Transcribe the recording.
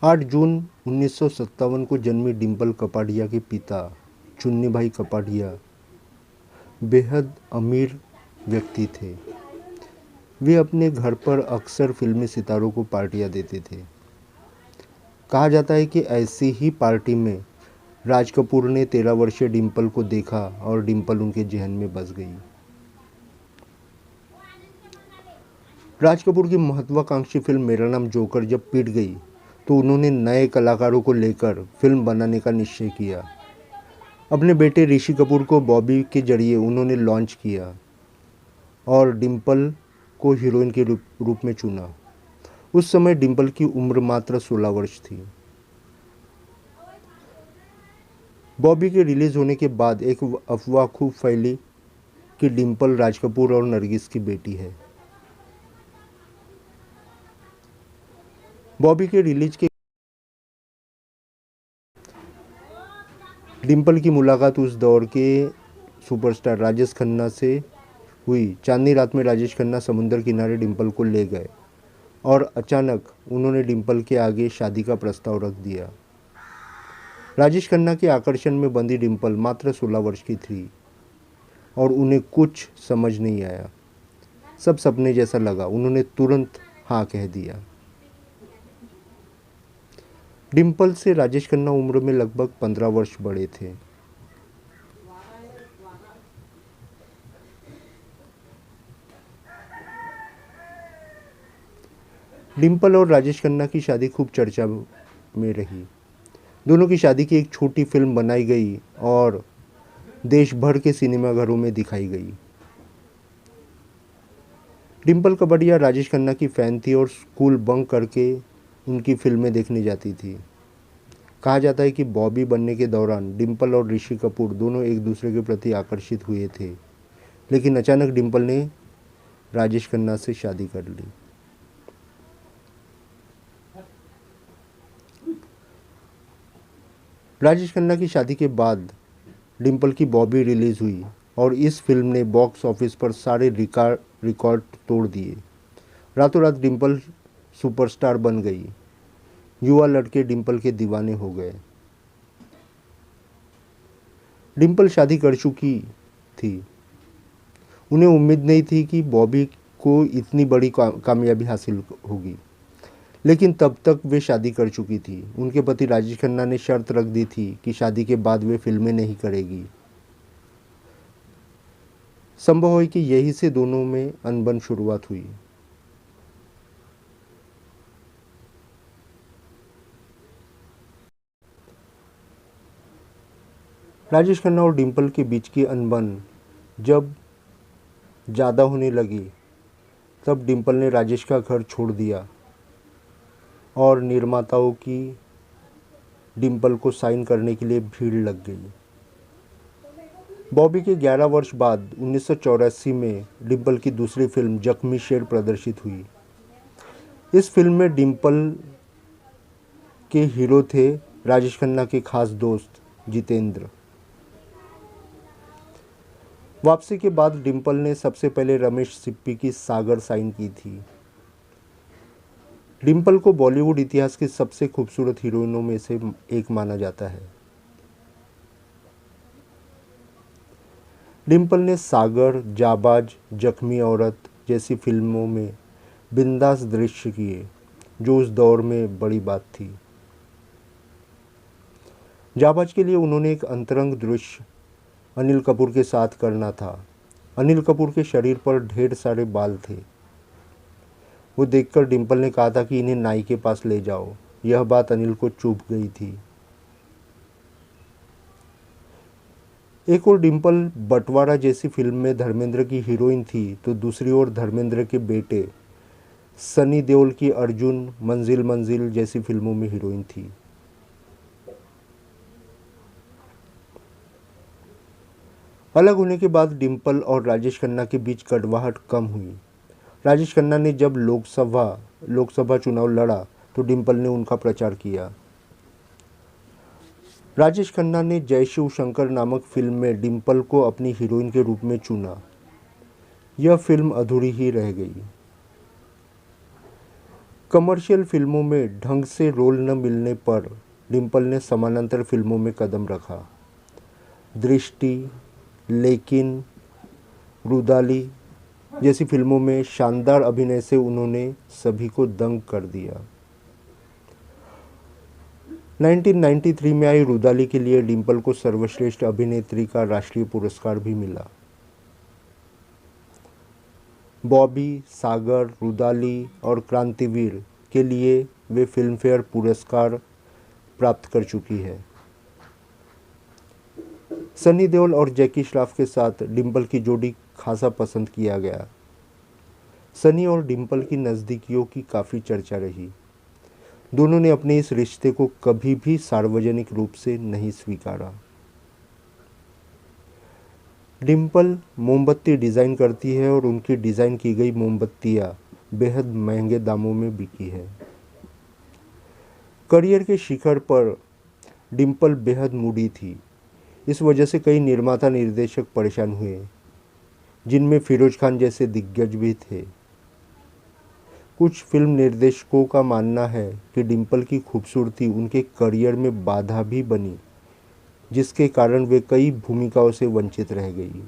8 जून 1957 को जन्मी डिम्पल कपाड़िया के पिता चुन्नी भाई कपाड़िया बेहद अमीर व्यक्ति थे। वे अपने घर पर अक्सर फिल्मी सितारों को पार्टियां देते थे। कहा जाता है कि ऐसी ही पार्टी में राज कपूर ने 13 वर्षीय डिम्पल को देखा और डिम्पल उनके जहन में बस गई। राज कपूर की महत्वाकांक्षी फिल्म मेरा नाम जोकर जब पिट गई तो उन्होंने नए कलाकारों को लेकर फिल्म बनाने का निश्चय किया। अपने बेटे ऋषि कपूर को बॉबी के जरिए उन्होंने लॉन्च किया और डिम्पल को हीरोइन के रूप में चुना। उस समय डिम्पल की उम्र मात्र 16 वर्ष थी। बॉबी के रिलीज होने के बाद एक अफवाह खूब फैली कि डिम्पल राज कपूर और नरगिस की बेटी है। बॉबी के रिलीज के डिम्पल की मुलाकात उस दौर के सुपरस्टार राजेश खन्ना से हुई। चांदनी रात में राजेश खन्ना समुद्र किनारे डिम्पल को ले गए और अचानक उन्होंने डिम्पल के आगे शादी का प्रस्ताव रख दिया। राजेश खन्ना के आकर्षण में बंधी डिम्पल मात्र 16 वर्ष की थी और उन्हें कुछ समझ नहीं आया। सब सपने जैसा लगा। उन्होंने तुरंत हाँ कह दिया। डिम्पल से राजेश खन्ना उम्र में लगभग 15 वर्ष बड़े थे। डिम्पल और राजेश खन्ना की शादी खूब चर्चा में रही। दोनों की शादी की एक छोटी फिल्म बनाई गई और देश भर के सिनेमाघरों में दिखाई गई। डिम्पल कपाड़िया राजेश खन्ना की फ़ैन थी और स्कूल बंक करके उनकी फिल्में देखने जाती थी। कहा जाता है कि बॉबी बनने के दौरान डिम्पल और ऋषि कपूर दोनों एक दूसरे के प्रति आकर्षित हुए थे, लेकिन अचानक डिम्पल ने राजेश खन्ना से शादी कर ली। राजेश खन्ना की शादी के बाद डिम्पल की बॉबी रिलीज़ हुई और इस फिल्म ने बॉक्स ऑफिस पर सारे रिकॉर्ड तोड़ दिए। रातों रात डिम्पल सुपरस्टार बन गई। युवा लड़के डिम्पल के दीवाने हो गए। डिम्पल शादी कर चुकी थी। उन्हें उम्मीद नहीं थी कि बॉबी को इतनी बड़ी कामयाबी हासिल होगी, लेकिन तब तक वे शादी कर चुकी थी। उनके पति राजेश खन्ना ने शर्त रख दी थी कि शादी के बाद वे फिल्में नहीं करेगी। संभव है कि यही से दोनों में अनबन शुरुआत हुई। राजेश खन्ना और डिम्पल के बीच की अनबन जब ज़्यादा होने लगी तब डिम्पल ने राजेश का घर छोड़ दिया और निर्माताओं की डिम्पल को साइन करने के लिए भीड़ लग गई। बॉबी के 11 वर्ष बाद 1984 में डिम्पल की दूसरी फिल्म जख्मी शेर प्रदर्शित हुई। इस फिल्म में डिम्पल के हीरो थे राजेश खन्ना के खास दोस्त जितेंद्र। वापसी के बाद डिम्पल ने सबसे पहले रमेश सिप्पी की सागर साइन की थी। डिम्पल को बॉलीवुड इतिहास की सबसे खूबसूरत हीरोइनों में से एक माना जाता है। डिम्पल ने सागर, जाबाज, जख्मी औरत जैसी फिल्मों में बिंदास दृश्य किए, जो उस दौर में बड़ी बात थी। जाबाज के लिए उन्होंने एक अंतरंग दृश्य अनिल कपूर के साथ करना था। अनिल कपूर के शरीर पर ढेर सारे बाल थे। वो देखकर डिम्पल ने कहा था कि इन्हें नाई के पास ले जाओ। यह बात अनिल को चुभ गई थी। एक और डिम्पल बंटवारा जैसी फिल्म में धर्मेंद्र की हीरोइन थी तो दूसरी ओर धर्मेंद्र के बेटे सनी देओल की अर्जुन, मंजिल मंजिल जैसी फिल्मों में हीरोइन थी। अलग होने के बाद डिम्पल और राजेश खन्ना के बीच कड़वाहट कम हुई। राजेश खन्ना ने जब लोकसभा चुनाव लड़ा तो डिम्पल ने उनका प्रचार किया। राजेश खन्ना ने जय शिव शंकर नामक फिल्म में डिम्पल को अपनी हीरोइन के रूप में चुना। यह फिल्म अधूरी ही रह गई। कमर्शियल फिल्मों में ढंग से रोल न मिलने पर डिम्पल ने समानांतर फिल्मों में कदम रखा। दृष्टि, लेकिन, रुदाली जैसी फिल्मों में शानदार अभिनय से उन्होंने सभी को दंग कर दिया। 1993 में आई रुदाली के लिए डिम्पल को सर्वश्रेष्ठ अभिनेत्री का राष्ट्रीय पुरस्कार भी मिला। बॉबी, सागर, रुदाली और क्रांतिवीर के लिए वे फिल्मफेयर पुरस्कार प्राप्त कर चुकी है। सनी देओल और जैकी श्रॉफ के साथ डिम्पल की जोड़ी खासा पसंद किया गया। सनी और डिम्पल की नज़दीकियों की काफ़ी चर्चा रही। दोनों ने अपने इस रिश्ते को कभी भी सार्वजनिक रूप से नहीं स्वीकारा। डिम्पल मोमबत्ती डिज़ाइन करती है और उनकी डिज़ाइन की गई मोमबत्तियाँ बेहद महंगे दामों में बिकी है। करियर के शिखर पर डिम्पल बेहद मूडी थी। इस वजह से कई निर्माता निर्देशक परेशान हुए, जिनमें फिरोज खान जैसे दिग्गज भी थे। कुछ फिल्म निर्देशकों का मानना है कि डिम्पल की खूबसूरती उनके करियर में बाधा भी बनी, जिसके कारण वे कई भूमिकाओं से वंचित रह गई।